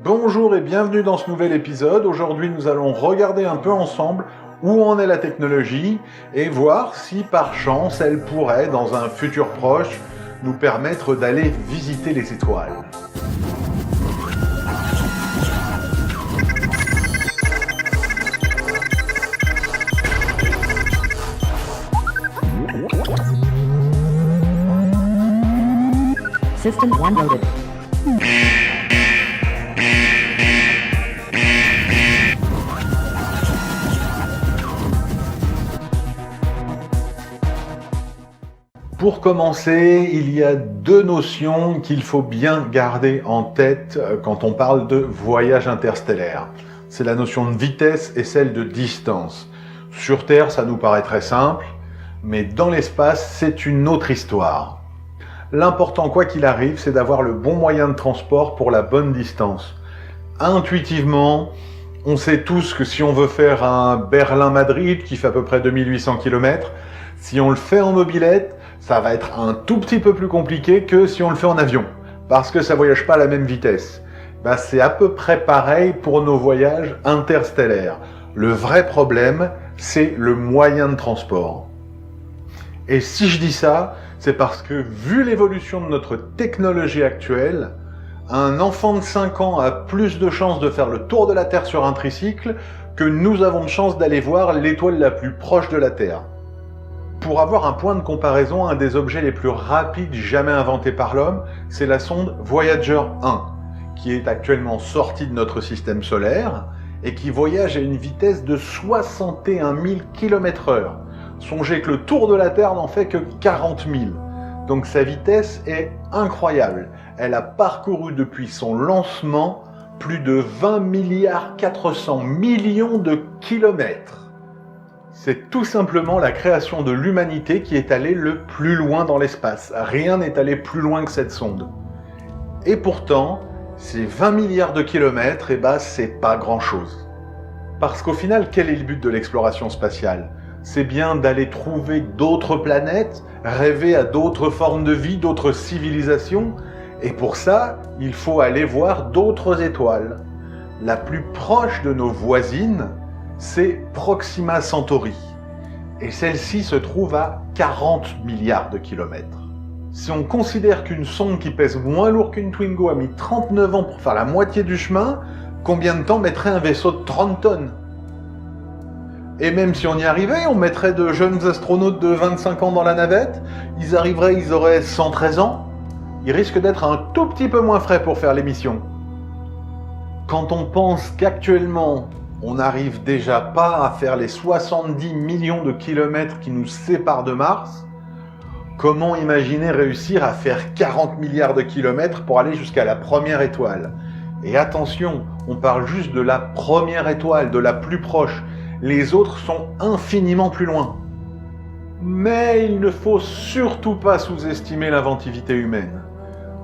Bonjour et bienvenue dans ce nouvel épisode. Aujourd'hui, nous allons regarder un peu ensemble où en est la technologie et voir si par chance elle pourrait, dans un futur proche, nous permettre d'aller visiter les étoiles. System 1 loaded. Pour commencer, il y a deux notions qu'il faut bien garder en tête quand on parle de voyage interstellaire. C'est la notion de vitesse et celle de distance. Sur Terre, ça nous paraît très simple, mais dans l'espace, c'est une autre histoire. L'important, quoi qu'il arrive, c'est d'avoir le bon moyen de transport pour la bonne distance. Intuitivement, on sait tous que si on veut faire un Berlin-Madrid, qui fait à peu près 2800 km, si on le fait en mobilette, ça va être un tout petit peu plus compliqué que si on le fait en avion, parce que ça ne voyage pas à la même vitesse. C'est à peu près pareil pour nos voyages interstellaires. Le vrai problème, c'est le moyen de transport. Et si je dis ça, c'est parce que, vu l'évolution de notre technologie actuelle, un enfant de 5 ans a plus de chances de faire le tour de la Terre sur un tricycle que nous avons de chance d'aller voir l'étoile la plus proche de la Terre. Pour avoir un point de comparaison, un des objets les plus rapides jamais inventés par l'homme, c'est la sonde Voyager 1, qui est actuellement sortie de notre système solaire et qui voyage à une vitesse de 61 000 km/h. Songez que le tour de la Terre n'en fait que 40 000. Donc sa vitesse est incroyable. Elle a parcouru depuis son lancement plus de 20,4 milliards de kilomètres. C'est tout simplement la création de l'humanité qui est allée le plus loin dans l'espace. Rien n'est allé plus loin que cette sonde. Et pourtant, ces 20 milliards de kilomètres, c'est pas grand-chose. Parce qu'au final, quel est le but de l'exploration spatiale ? C'est bien d'aller trouver d'autres planètes, rêver à d'autres formes de vie, d'autres civilisations. Et pour ça, il faut aller voir d'autres étoiles. La plus proche de nos voisines, c'est Proxima Centauri. Et celle-ci se trouve à 40 milliards de kilomètres. Si on considère qu'une sonde qui pèse moins lourd qu'une Twingo a mis 39 ans pour faire la moitié du chemin, combien de temps mettrait un vaisseau de 30 tonnes ? Et même si on y arrivait, on mettrait de jeunes astronautes de 25 ans dans la navette, ils auraient 113 ans, ils risquent d'être un tout petit peu moins frais pour faire les missions. Quand on pense qu'actuellement, on n'arrive déjà pas à faire les 70 millions de kilomètres qui nous séparent de Mars, comment imaginer réussir à faire 40 milliards de kilomètres pour aller jusqu'à la première étoile ? Et attention, on parle juste de la première étoile, de la plus proche. Les autres sont infiniment plus loin. Mais il ne faut surtout pas sous-estimer l'inventivité humaine.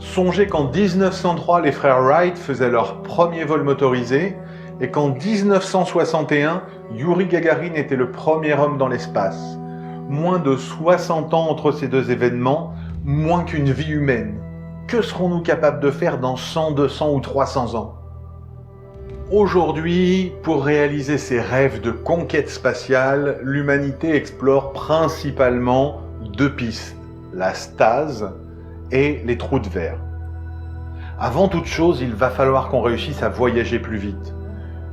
Songez qu'en 1903, les frères Wright faisaient leur premier vol motorisé et qu'en 1961, Yuri Gagarin était le premier homme dans l'espace. Moins de 60 ans entre ces deux événements, moins qu'une vie humaine. Que serons-nous capables de faire dans 100, 200 ou 300 ans ? Aujourd'hui, pour réaliser ses rêves de conquête spatiale, l'humanité explore principalement deux pistes, la stase et les trous de verre. Avant toute chose, il va falloir qu'on réussisse à voyager plus vite.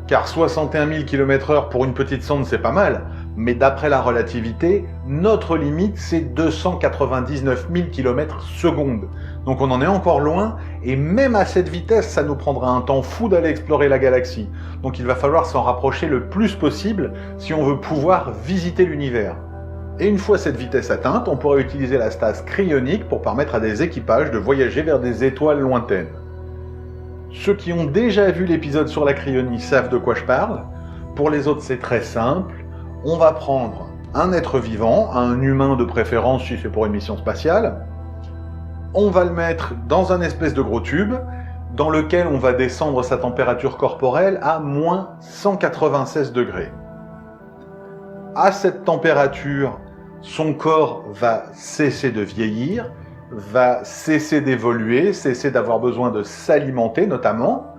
Car 61 000 km/h pour une petite sonde, c'est pas mal, mais d'après la relativité, notre limite, c'est 299 000 km/s. Donc on en est encore loin, et même à cette vitesse, ça nous prendra un temps fou d'aller explorer la galaxie. Donc il va falloir s'en rapprocher le plus possible si on veut pouvoir visiter l'univers. Et une fois cette vitesse atteinte, on pourra utiliser la stase cryonique pour permettre à des équipages de voyager vers des étoiles lointaines. Ceux qui ont déjà vu l'épisode sur la cryonie savent de quoi je parle. Pour les autres, c'est très simple. On va prendre un être vivant, un humain de préférence si c'est pour une mission spatiale. On va le mettre dans un espèce de gros tube dans lequel on va descendre sa température corporelle à moins 196 degrés. À cette température, son corps va cesser de vieillir, va cesser d'évoluer, cesser d'avoir besoin de s'alimenter notamment,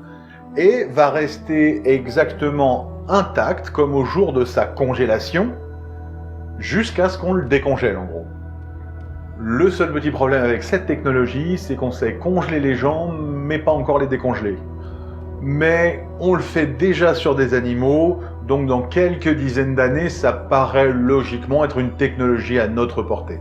et va rester exactement intact comme au jour de sa congélation, jusqu'à ce qu'on le décongèle en gros. Le seul petit problème avec cette technologie, c'est qu'on sait congeler les gens, mais pas encore les décongeler. Mais on le fait déjà sur des animaux, donc dans quelques dizaines d'années, ça paraît logiquement être une technologie à notre portée.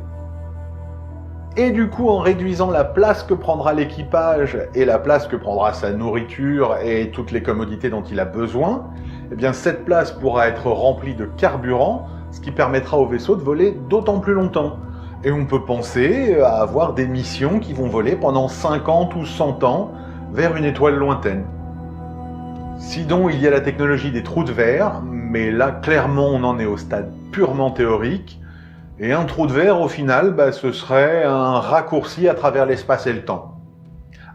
Et du coup, en réduisant la place que prendra l'équipage et la place que prendra sa nourriture et toutes les commodités dont il a besoin, eh bien cette place pourra être remplie de carburant, ce qui permettra au vaisseau de voler d'autant plus longtemps. Et on peut penser à avoir des missions qui vont voler pendant 50 ou 100 ans vers une étoile lointaine. Sinon, il y a la technologie des trous de verre, mais là, clairement, on en est au stade purement théorique. Et un trou de verre, au final, ce serait un raccourci à travers l'espace et le temps.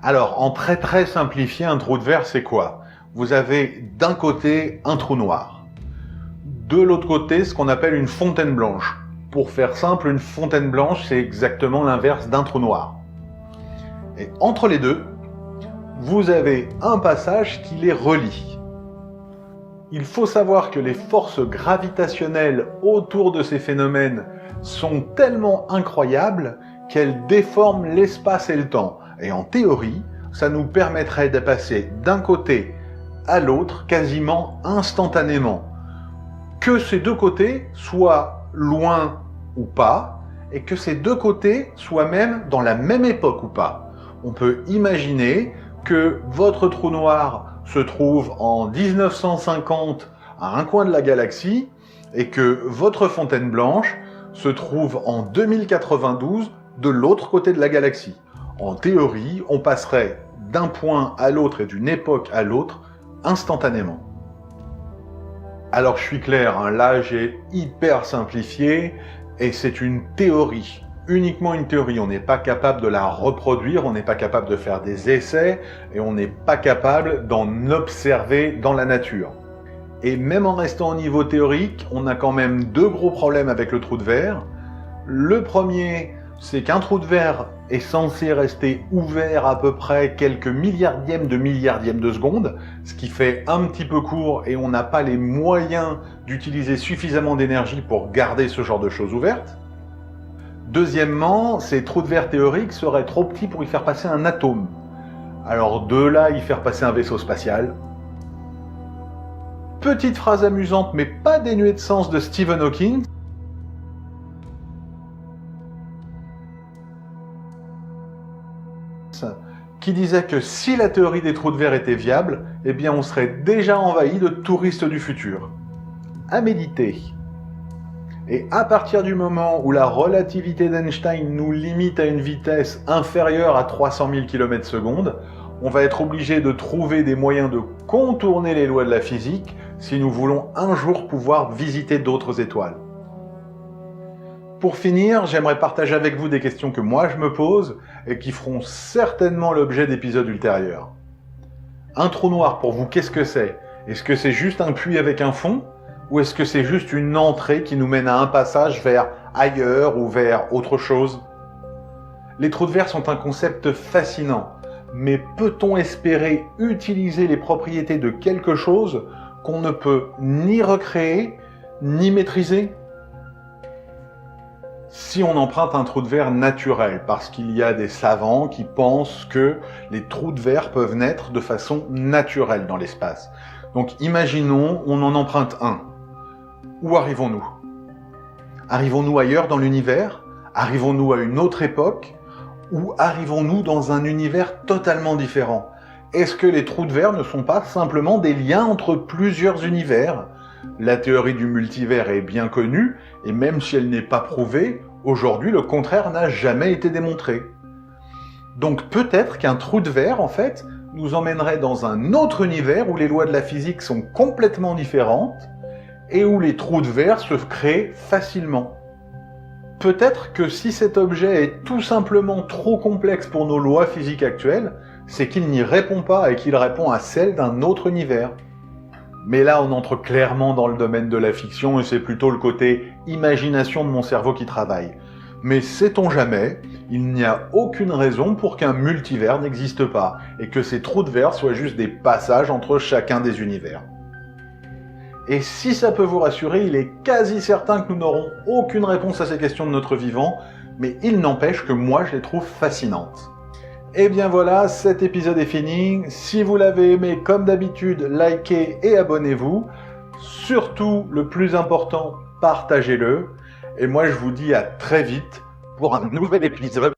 Alors, en très simplifié, un trou de verre, c'est quoi? Vous avez d'un côté un trou noir. De l'autre côté, ce qu'on appelle une fontaine blanche. Pour faire simple, une fontaine blanche, c'est exactement l'inverse d'un trou noir. Et entre les deux, vous avez un passage qui les relie. Il faut savoir que les forces gravitationnelles autour de ces phénomènes sont tellement incroyables qu'elles déforment l'espace et le temps. Et en théorie, ça nous permettrait de passer d'un côté à l'autre quasiment instantanément. Que ces deux côtés soient loin ou pas, et que ces deux côtés soient même dans la même époque ou pas. On peut imaginer que votre trou noir se trouve en 1950 à un coin de la galaxie, et que votre fontaine blanche se trouve en 2092 de l'autre côté de la galaxie. En théorie, on passerait d'un point à l'autre et d'une époque à l'autre instantanément. Alors je suis clair, là j'ai hyper simplifié, et c'est une théorie, uniquement une théorie. On n'est pas capable de la reproduire, on n'est pas capable de faire des essais, et on n'est pas capable d'en observer dans la nature. Et même en restant au niveau théorique, on a quand même deux gros problèmes avec le trou de verre. Le premier, c'est qu'un trou de verre est censé rester ouvert à peu près quelques milliardièmes de seconde, ce qui fait un petit peu court et on n'a pas les moyens d'utiliser suffisamment d'énergie pour garder ce genre de choses ouvertes. Deuxièmement, ces trous de verre théoriques seraient trop petits pour y faire passer un atome. Alors de là, y faire passer un vaisseau spatial. Petite phrase amusante mais pas dénuée de sens de Stephen Hawking. Qui disait que si la théorie des trous de verre était viable, eh bien on serait déjà envahi de touristes du futur. À méditer. Et à partir du moment où la relativité d'Einstein nous limite à une vitesse inférieure à 300 000 km/s, on va être obligé de trouver des moyens de contourner les lois de la physique si nous voulons un jour pouvoir visiter d'autres étoiles. Pour finir, j'aimerais partager avec vous des questions que moi je me pose et qui feront certainement l'objet d'épisodes ultérieurs. Un trou noir, pour vous, qu'est-ce que c'est? Est-ce que c'est juste un puits avec un fond? Ou est-ce que c'est juste une entrée qui nous mène à un passage vers ailleurs ou vers autre chose? Les trous de verre sont un concept fascinant, mais peut-on espérer utiliser les propriétés de quelque chose qu'on ne peut ni recréer, ni maîtriser? Si on emprunte un trou de verre naturel, parce qu'il y a des savants qui pensent que les trous de verre peuvent naître de façon naturelle dans l'espace. Donc imaginons, on en emprunte un. Où arrivons-nous? Arrivons-nous ailleurs dans l'univers? Arrivons-nous à une autre époque? Ou arrivons-nous dans un univers totalement différent? Est-ce que les trous de verre ne sont pas simplement des liens entre plusieurs univers? La théorie du multivers est bien connue, et même si elle n'est pas prouvée, aujourd'hui le contraire n'a jamais été démontré. Donc peut-être qu'un trou de verre, en fait, nous emmènerait dans un autre univers où les lois de la physique sont complètement différentes, et où les trous de verre se créent facilement. Peut-être que si cet objet est tout simplement trop complexe pour nos lois physiques actuelles, c'est qu'il n'y répond pas et qu'il répond à celle d'un autre univers. Mais là, on entre clairement dans le domaine de la fiction et c'est plutôt le côté imagination de mon cerveau qui travaille. Mais sait-on jamais, Il n'y a aucune raison pour qu'un multivers n'existe pas, et que ces trous de verre soient juste des passages entre chacun des univers. Et si ça peut vous rassurer, il est quasi certain que nous n'aurons aucune réponse à ces questions de notre vivant, mais il n'empêche que moi je les trouve fascinantes. Et bien voilà, cet épisode est fini. Si vous l'avez aimé, comme d'habitude, likez et abonnez-vous. Surtout, le plus important, partagez-le. Et moi je vous dis à très vite pour un nouvel épisode.